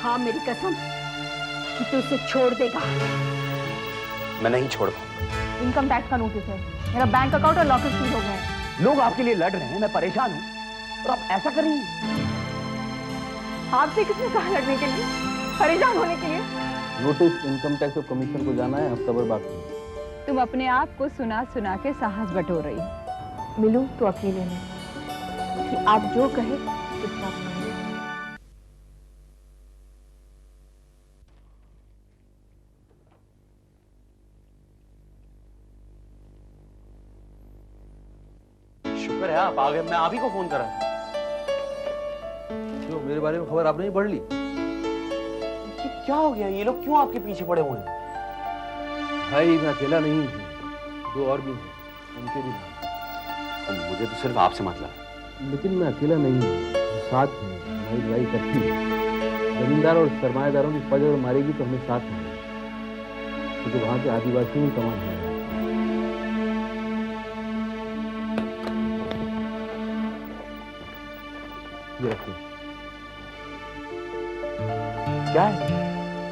खा मेरी कसम कि तू उसे छोड़ देगा। मैं नहीं छोड़ पाऊंगा। इनकम टैक्स का नोटिस है, मेरा बैंक अकाउंट और लॉकर सील हो गए हैं। लोग आपके लिए लड़ रहे हैं, मैं परेशान हूं और आप ऐसा कर रही हैं। आपसे किसने कहा लड़ने के लिए, परेशान होने के लिए? नोटिस इनकम टैक्स और कमीशन को जाना है, हफ्ता भर बाकी है। तुम अपने आप को सुना सुना के साहस बटोर रही हो। मिलू तो अकेले नहीं कि आप जो कहे चुपचाप करें। शुक्र है आप आ गए, मैं आप ही को फोन करा। क्यों, मेरे बारे में खबर आपने ही पढ़ ली? क्या हो गया, ये लोग क्यों आपके पीछे पड़े हुए हैं? भाई मैं अकेला नहीं हूँ, दो और भी हैं, उनके भी नाम। मुझे तो सिर्फ आपसे मतलब है। लेकिन मैं अकेला नहीं हूँ, साथ हैं, हमारी लड़ाई करती है। जमींदार और सरमाएदारों की पजर मारेगी तो हमें साथ में, क्योंकि वहाँ के आदिवासियों की कमान है। ये रखो। क्या है?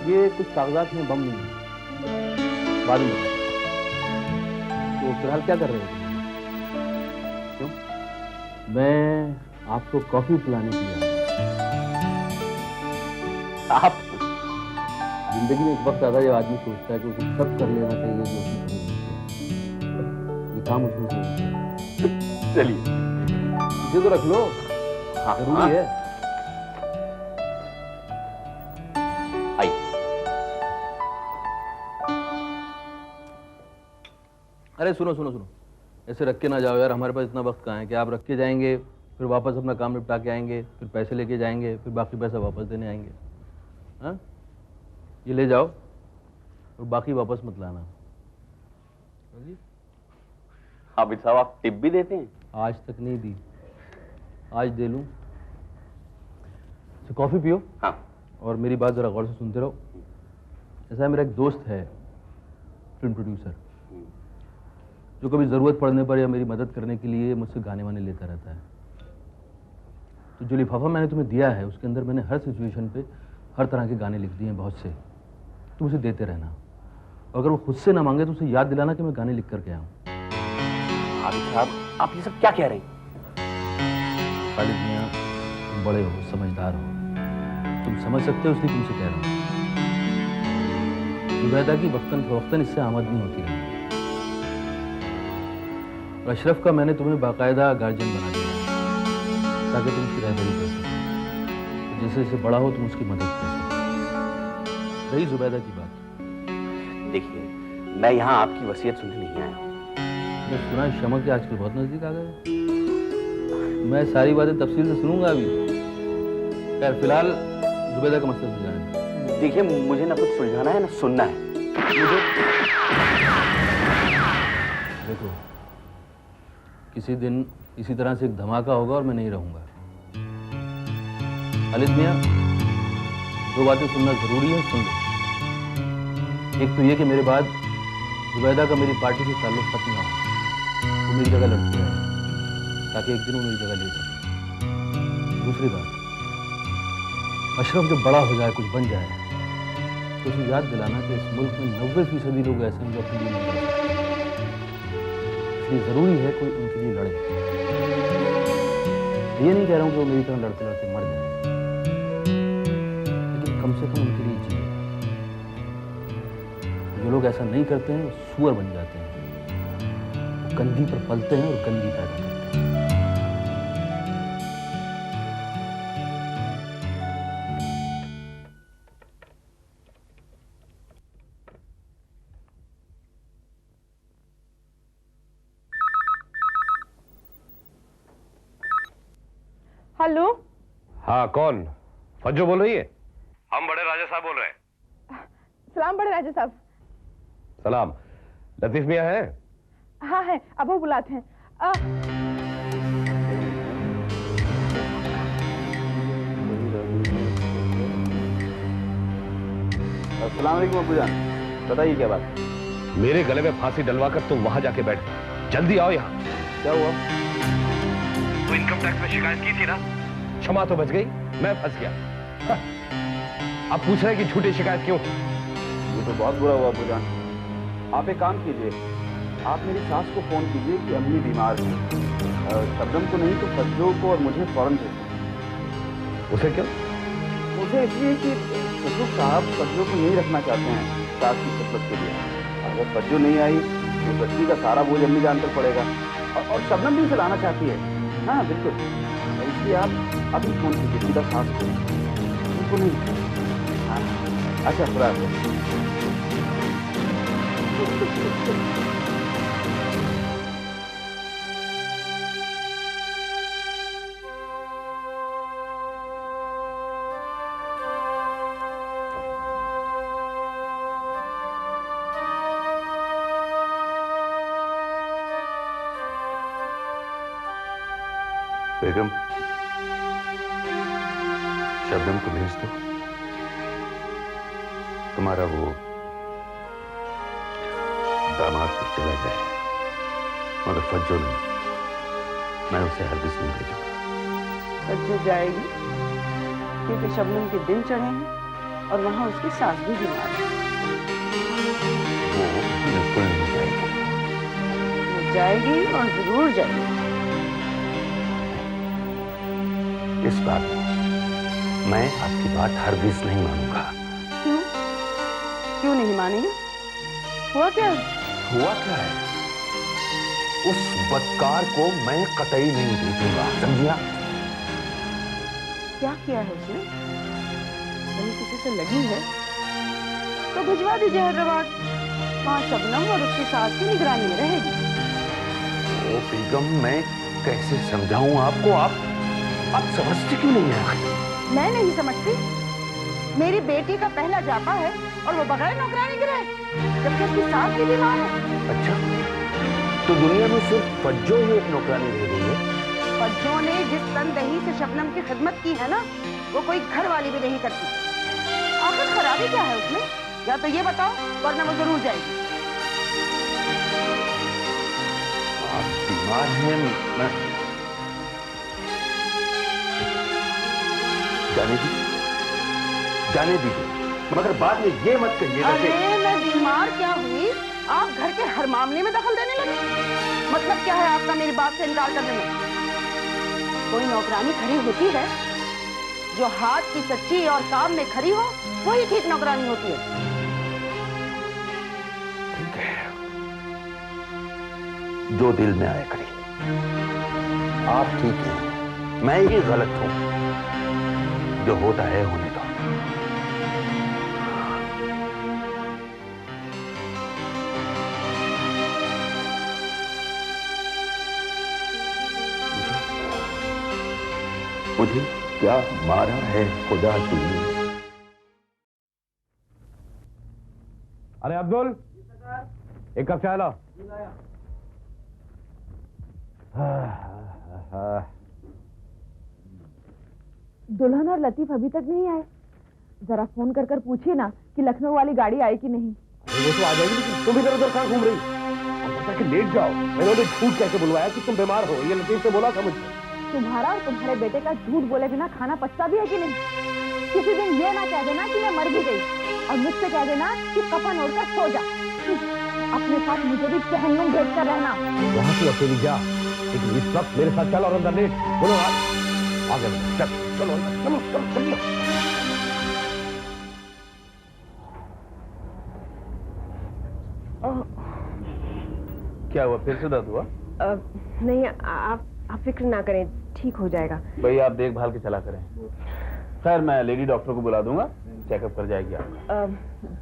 ये कुछ कागजात हैं, बम नहीं है। बाद में तो फिलहाल क्या कर रहे हो? क्यों? मैं आपको कॉफी पिलाने के लिए आया। आप? जिंदगी में एक वक्त आता है जब आदमी सोचता है कि उसे सब कर लेना चाहिए जो उसने कभी नहीं किया। ये काम उसमें से चलिए, इसे तो रख लो, जरूरी है। अरे सुनो सुनो सुनो, ऐसे रख के ना जाओ यार, हमारे पास इतना वक्त कहाँ है कि आप रख के जाएंगे, फिर वापस अपना काम निपटा के आएंगे, फिर पैसे लेके जाएंगे, फिर बाकी पैसा वापस देने आएंगे। हाँ, ये ले जाओ और बाकी वापस मत लाना। हामिद साहब, आप टिप भी देते हैं? आज तक नहीं दी, आज दे लूं। तो कॉफी पियो। हाँ। और मेरी बात जरा गौर से सुनते रहो। ऐसा है, मेरा एक दोस्त है फिल्म प्रोड्यूसर, जो कभी ज़रूरत पड़ने पर या मेरी मदद करने के लिए मुझसे गाने वाने लेता रहता है। तो जो लिफाफा मैंने तुम्हें दिया है उसके अंदर मैंने हर सिचुएशन पे हर तरह के गाने लिख दिए हैं, बहुत से। तुम उसे देते रहना, और अगर वो खुद से ना मांगे तो उसे याद दिलाना कि मैं गाने लिख करके आया हूँ। हामिद साहब, आप ये सब क्या कह रहे हैं? खालिद मियां, तुम बड़े हो, समझदार हो, तुम समझ सकते हो, इसलिए तुमसे कह रहा हूँ। जुबैदा की वक्तन फवक्तन इससे आमद नहीं होती रही। अशरफ का मैंने तुम्हें बाकायदा गार्जियन बना दिया ताकि तुम उसकी रहबरी कर सको, जैसे जैसे बड़ा हो तुम उसकी मदद कर सको। रही जुबैदा की बात, देखिए, मैं यहाँ आपकी वसीयत सुनने नहीं आया हूँ। मैं सुना शमा के आजकल बहुत नजदीक आ गए। मैं सारी बातें तफसील से सुनूंगा अभी। खैर फिलहाल जुबैदा का मसला सुलझाना। देखिए, मुझे ना कुछ सुलझाना है ना सुनना है। मुझे देखो, किसी दिन इसी तरह से एक धमाका होगा और मैं नहीं रहूंगा। खालिद मियां, दो बातें सुनना जरूरी है, सुन लो। एक तो ये कि मेरे बाद जुबैदा का मेरी पार्टी से ताल्लुक खत्म ना हो, वो मेरी जगह लड़ती है, ताकि एक दिन वो मेरी जगह ले सके। दूसरी बात, अशरफ जब बड़ा हो जाए, कुछ बन जाए, तो उसे याद दिलाना कि इस मुल्क में 90% लोग ऐसे हैं जो अपने लिए नहीं लड़ सकते। इसलिए जरूरी है कोई उनके लिए लड़े। ये नहीं कह रहा हूं कि वो मेरी तरह लड़ते लड़ते मर जाए, लेकिन कम से कम उनके लिए जिए। जो लोग ऐसा नहीं करते हैं वो सुअर बन जाते हैं, वो कंधी पर पलते हैं और गंदगी पैदा करते हैं। हेलो। हाँ, कौन? फज्जो बोल रही है? हम बड़े राजा साहब बोल रहे हैं। सलाम बड़े राजा साहब। सलाम। लतीफ मियां है? हाँ है, अब वो बुलाते हैं। अस्सलाम वालेकुम अब्बूजान, बताइए क्या बात? मेरे गले में फांसी डलवाकर तुम वहां जाके बैठ गए। जल्दी आओ यहाँ। क्या हुआ? तो इनकम टैक्स में शिकायत की थी ना? क्षमा तो बच गई, मैं फंस गया। अब पूछ रहे हैं कि झूठी शिकायत क्यों? ये तो बहुत बुरा हुआ अब्बूजान। आप एक काम कीजिए, आप मेरी सास को फोन कीजिए कि अम्मी बीमार है। शबनम को नहीं तो फज्जो को और मुझे फौरन भेजिए। उसे क्यों? उसे इसलिए कि फज्जो साहब फज्जो को यही रखना चाहते हैं सास की खिदमत के लिए। अगर फज्जो नहीं आई तो बच्ची का सारा बोझ अम्मी जान पर पड़ेगा, और शबनम भी उसे लाना चाहती है। हाँ बिल्कुल, इसलिए आप अभी फोन कीजिए सीधा सास को, उनको नहीं। हाँ अच्छा, खुदा हाफिज़। बेगम, शबनम को भेज दो। तुम्हारा वो दामाद तो चला जाए, मगर फज्जो नहीं, मैं उसे हरगिज़ नहीं भेजूंगा। फज्जो जाएगी क्योंकि शबनम के दिन चढ़े हैं और वहां उसकी सास भी बीमार है। वो बिल्कुल नहीं जाएगी। वो जाएगी और जरूर जाएगी। इस बात मैं आपकी बात हरगिज़ नहीं मानूंगा। क्यों? क्यों नहीं मानेंगे? हुआ क्या? हुआ क्या है? उस बदकार को मैं कतई नहीं भेजूंगा, समझिया? क्या किया है उसने? कहीं किसी से लगी है तो भिजवा दीजिए हैदराबाद। वहां शबनम और उसकी सास की निगरानी में रहेगी। ओ बेगम, मैं कैसे समझाऊं आपको? आप समझती क्यों नहीं है? मैं नहीं समझती। मेरी बेटी का पहला जापा है और वो बगैर नौकरानी के रहे, जबकि उसकी सास भी बीमार है। अच्छा, तो दुनिया में सिर्फ फज्जो ही एक नौकरानी रह गई है? फज्जो ने जिस तनदेही से शबनम की खिदमत की है ना, वो कोई घर वाली भी नहीं करती। आखिर खराबी क्या है उसमें? या तो ये बताओ, वरना वो जरूर जाएगी। आप बीमार हैं, मैं जाने दीजिए, मगर बाद में ये मत कहिएगा। अरे मैं बीमार क्या हुई? आप घर के हर मामले में दखल देने लगे। मतलब क्या है आपका मेरी बात से इनकार करने में? कोई नौकरानी खड़ी होती है जो हाथ की सच्ची और काम में खड़ी हो, वही ठीक नौकरानी होती है। ठीक है, जो दिल में आए करिए। आप ठीक हैं, मैं ही गलत हूं। जो होता है होने दो। मुझे क्या मारा है खुदा तुमने? अरे अब्दुल, एक कप चाय लाओ। दुल्हन और लतीफ अभी तक नहीं आए। जरा फोन कर पूछिए ना कि लखनऊ वाली गाड़ी आई कि नहीं। वो तो आ जाएगी, लेकिन तुम इधर उधर कहाँ घूम रही? कि लेट जाओ। मैंने उन्हें झूठ कैसे बुलवाया कि तुम बीमार हो? ये लतीफ से बोला था मुझे। तुम्हारा और तुम्हारे बेटे का झूठ बोले बिना खाना पचता भी है कि नहीं? किसी दिन ये ना कह देना कि मैं मर भी गई, और मुझसे कह देना कि कफन ओढ़कर सो जा। अपने साथ मुझे भी जहन्नुम भेज कर रहना। वहां तू अकेली जा, लेकिन इस वक्त मेरे साथ चल और अंदर लेट। बोलो आगे चल, चलो चलो चलो चलिए। क्या हुआ, फिर से दर्द हुआ? नहीं, आप फिक्र ना करें, ठीक हो जाएगा। भाई आप देखभाल के चला करें। खैर मैं लेडी डॉक्टर को बुला दूंगा, चेकअप कर जाएगी आपका।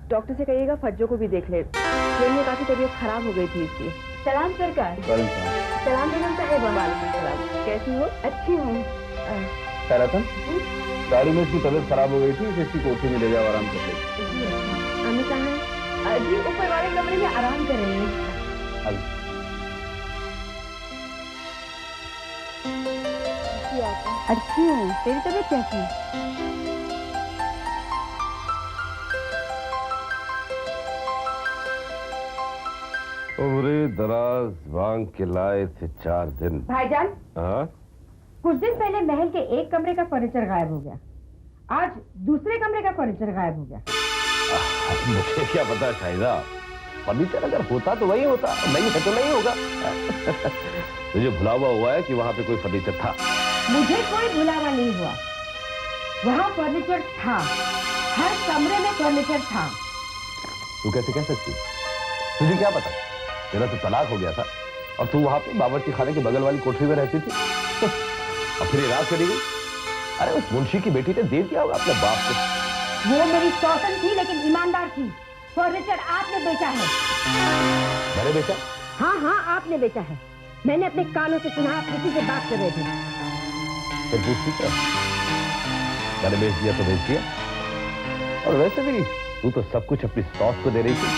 डॉक्टर से कहिएगा फज्जो को भी देख ले। ट्रेन में काफी तबीयत खराब हो गई थी इसकी। सलाम सरकार। सलाम बेगम साहिब। वालेकुम सलाम। कैसी हो? अच्छी हूँ। रतन, गाड़ी में इसकी तबीयत खराब हो गई थी, इसकी कोठी में ले जाओ, आराम कर ले। अम्मी कहाँ है? जी ऊपर वाले कमरे में आराम कर रही हैं। अच्छी हूँ, तेरी तबीयत कैसी है? उम्रे दराज मांग के लाए थे 4 दिन। भाईजान, हाँ? कुछ दिन पहले महल के एक कमरे का फर्नीचर गायब हो गया। आज दूसरे कमरे का फर्नीचर गायब हो गया। मुझे क्या पता शाहिदा, फर्नीचर अगर होता तो वही होता, नहीं है तो नहीं होगा। मुझे भुलावा हुआ है कि वहां पे कोई फर्नीचर था। मुझे कोई भुलावा नहीं हुआ, वहाँ फर्नीचर था, हर कमरे में फर्नीचर था। तू कैसे कह सकती? तुझे क्या पता? तेरा तो तलाक हो गया था और तू वहां पे बावर्ची खाने के बगल वाली कोठरी में रहती थी और फिर ये रात चली गई। अरे उस मुंशी की बेटी ने दे दिया होगा अपने बाप को। वो मेरी सौतन थी लेकिन ईमानदार थी। फर्नीचर आपने बेचा है। मैंने बेचा? हाँ हाँ, आपने बेचा है। मैंने अपने कानों से सुना, आप किसी से बात कर रहे थे। फिर पूछती क्या? मैंने बेच दिया तो बेच दिया। और वैसे भी तू तो सब कुछ अपनी सौस को दे रही थी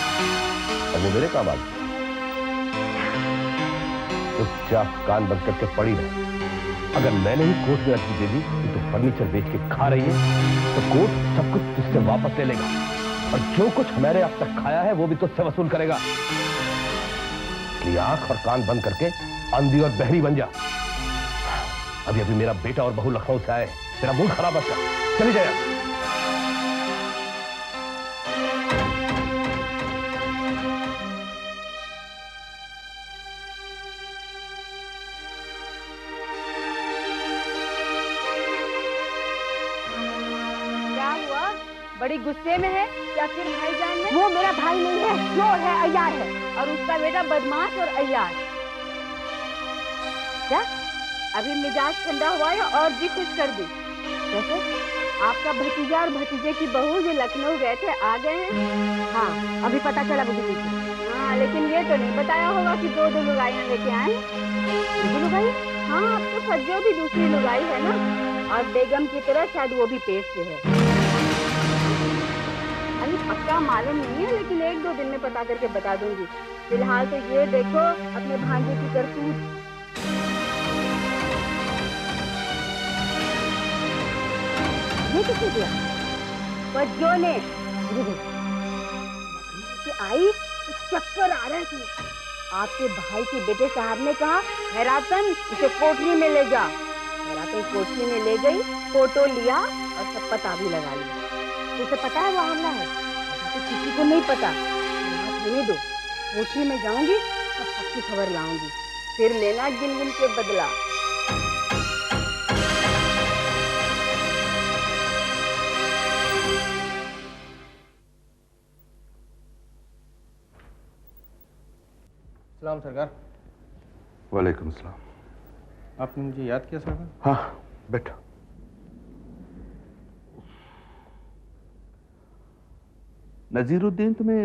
और वो मेरे काम आ गई। चुपचाप कान बंद करके पड़ी रहे। अगर मैंने ही कोर्ट में अर्जी दे दी कि तू फर्नीचर बेच के खा रही है तो कोर्ट सब कुछ तुझसे वापस ले लेगा और जो कुछ मैंने अब तक खाया है वो भी तुझसे वसूल करेगा। इसलिए आंख और कान बंद करके अंधी और बहरी बन जा। अभी अभी मेरा बेटा और बहू लखनऊ से आए, तेरा मूड खराब मत कर, चली जाए। बड़ी गुस्से में है या फिर भाईजान है? वो मेरा भाई नहीं है, चोर है, अय्यार है, और उसका बेटा बदमाश और अय्यार। क्या अभी मिजाज ठंडा हुआ है और जी खुश कर दी? जैसे आपका भतीजा और भतीजे की बहू जो लखनऊ गए थे आ गए हैं। हाँ अभी पता चला भतीजे को। हाँ लेकिन ये तो नहीं बताया होगा कि दो लुगाइयाँ लेके आए। दो लुगाई? हाँ अब तो सज्जो भी दूसरी लुगाई है ना, और बेगम की तरह शायद वो भी पेट से है। पक्का मालूम नहीं है लेकिन एक दो दिन में पता करके बता दूंगी। फिलहाल तो ये देखो अपने भांजे की करतूत। ये किसने दिया? बच्चों ने। आई चक्कर आ रहे थे। आपके भाई के बेटे साहब ने कहा हैरातन इसे कोठरी में ले जा। हैरातन कोठरी में ले गई, फोटो लिया और सब पता भी लगा लिया। उसे पता है वो हमला है, तो किसी को नहीं पता। रहने दो, कोठरी में जाऊंगी और सबकी खबर लाऊंगी, फिर लेना गिन गिन के बदला। सलाम सरकार। वालेकुम सलाम। आपने मुझे याद किया सरकार? हाँ बैठो। नजीरुद्दीन, तुम्हें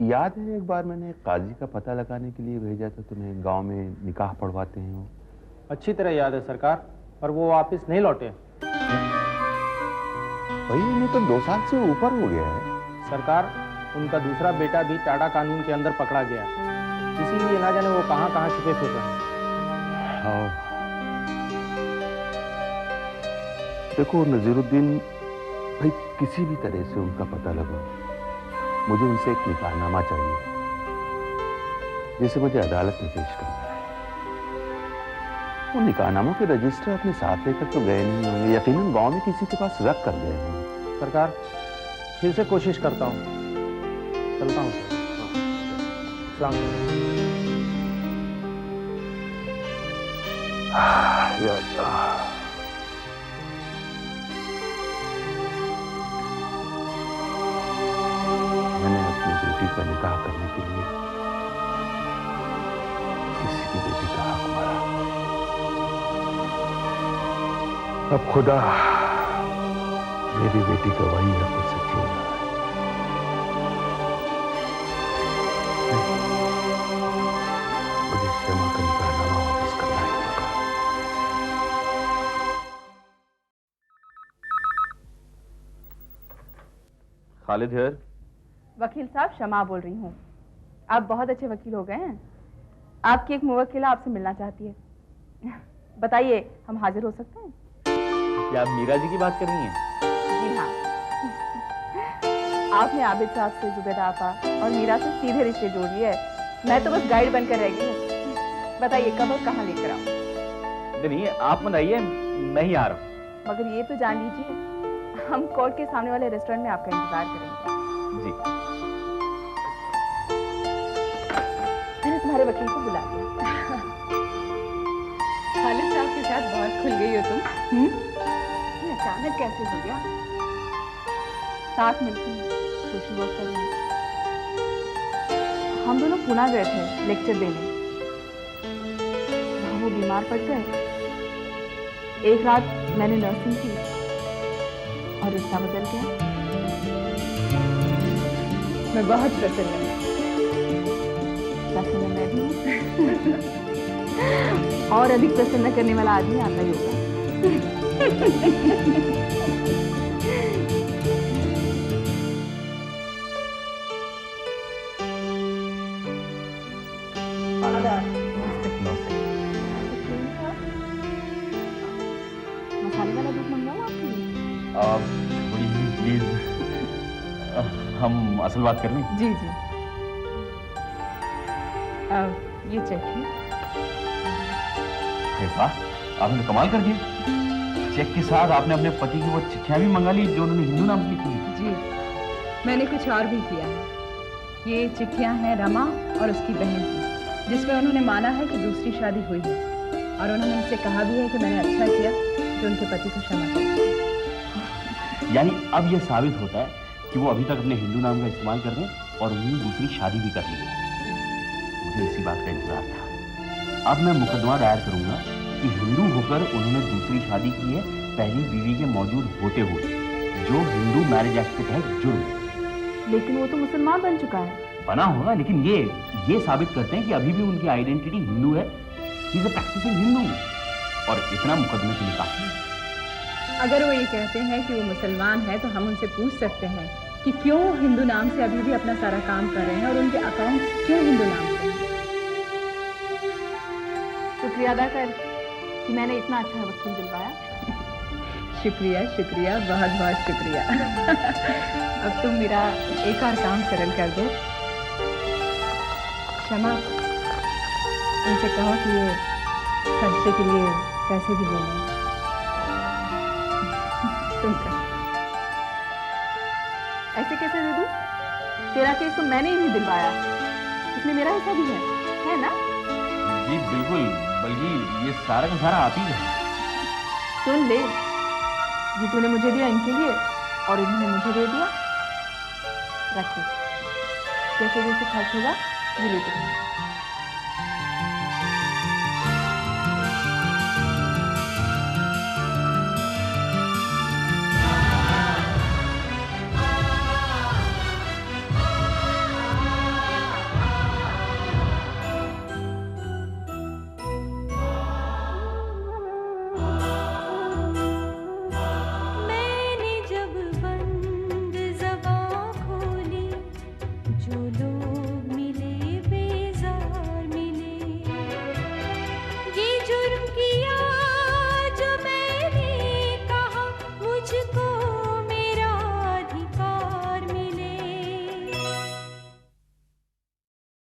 याद है एक बार मैंने काजी का पता लगाने के लिए भेजा था तुम्हें? गांव में निकाह पढ़वाते हैं वो। अच्छी तरह याद है सरकार, पर वो वापस नहीं लौटे। भाई उन्हें तो 2 साल से ऊपर हो गया है। सरकार, उनका दूसरा बेटा भी टाटा कानून के अंदर पकड़ा गया, इसीलिए ना जाने वो कहाँ कहाँ छिपे फिर रहे हैं। देखो नजीरुद्दीन भाई, किसी भी तरह से उनका पता लगाओ। मुझे उनसे एक निकाहनामा चाहिए जिसे मुझे अदालत में पेश करना है। वो निकाहनामों के रजिस्टर अपने साथ लेकर तो गए नहीं होंगे, यकीनन गांव में किसी के पास रख कर गए होंगे। सरकार, फिर से कोशिश करता हूँ, चलता हूँ। सलाम। या अल्लाह। मैंने अपनी बेटी का निकाह करने के लिए किसी की बेटी का हक मारा। अब खुदा मेरी बेटी का वही हक उससे छीन रहा है। मुझे शमा का निकाहनामा वापस करना ही होगा। खालिद हियर। वकील साहब, शमा बोल रही हूँ। आप बहुत अच्छे वकील हो गए हैं। आपकी एक मुवक्किला आपसे मिलना चाहती है। बताइए, हम हाजिर हो सकते हैं? क्या आप मीरा जी की बात कर रही हैं? जी हाँ। आपने आबिद साहब से जुबैदा आपा और मीरा से सीधे रिश्ते जोड़ लिए है। मैं तो बस गाइड बनकर रह गई हूँ। बताइए कब और कहाँ लेकर आऊँ? नहीं, आप मत आइए, मैं ही आ रहा हूँ। मगर ये तो जान लीजिए, हम कोर्ट के सामने वाले रेस्टोरेंट में आपका इंतजार करेंगे। जी। मैंने तुम्हारे वकील को बुला दिया। खालिद साहब के साथ बहुत खुल गई हो तुम। ये अचानक कैसे हो गया? साथ मिलकर सोशल वर्क कर रहे हैं। हम दोनों पुणे गए थे लेक्चर देने। वहाँ वो बीमार पड़ गए। एक रात मैंने नर्सिंग की और रिश्ता बदल गया। मैं बहुत प्रसन्न हूँ। प्रसन्न मैं भी हूँ। और अधिक प्रसन्न करने वाला आदमी आता ही होगा। मसाले वाला दूध मंगवाऊं आपके लिए? प्लीज हम असल बात कर लें। जी जी। ये चेक वाह, आपने तो कमाल कर दिया। चेक के साथ आपने अपने पति की वो चिट्ठियां भी मंगा ली जो उन्होंने हिंदू नाम की लिखी थी। जी, मैंने कुछ और भी किया है। ये चिट्ठियां हैं रमा और उसकी बहन की, जिसमें उन्होंने माना है कि दूसरी शादी हुई है और उन्होंने मुझसे कहा भी है कि मैंने अच्छा किया जो उनके पति को क्षमा कर। यानी अब यह साबित होता है कि वो अभी तक अपने हिंदू नाम का इस्तेमाल कर रहे हैं और उन्होंने दूसरी शादी भी कर ली है। मुझे इसी बात का इंतजार था। अब मैं मुकदमा दायर करूंगा कि हिंदू होकर उन्होंने दूसरी शादी की है पहली बीवी के मौजूद होते हुए, जो हिंदू मैरिज एक्ट के तहत जुर्म है। लेकिन वो तो मुसलमान बन चुका है। बना होगा, लेकिन ये साबित करते हैं कि अभी भी उनकी आइडेंटिटी हिंदू है। He is a practising Hindu, और इतना मुकदमे के लिए काफी है। अगर वो ये कहते हैं कि वो मुसलमान है तो हम उनसे पूछ सकते हैं कि क्यों हिंदू नाम से अभी भी अपना सारा काम कर रहे हैं और उनके अकाउंट क्यों हिंदू नाम से हैं। शुक्रिया अदा कर कि मैंने इतना अच्छा वकील दिलवाया। शुक्रिया शुक्रिया, बहुत बहुत शुक्रिया। अब तुम मेरा एक और काम सरल कर दो। क्षमा, उनसे कहो कि ये खर्चे के लिए पैसे भी देने। तुम कहो। ऐसे कैसे दे दूं? तेरा केस तो मैंने ही नहीं दिलवाया, इसमें मेरा हिस्सा भी है ना? जी बिल्कुल, बल्कि ये सारा का सारा आप ही का। सुन ले, ये तूने मुझे दिया इनके लिए और इन्होंने मुझे दे दिया। रखो, जैसे जैसे खर्च होगा ये लेते हैं।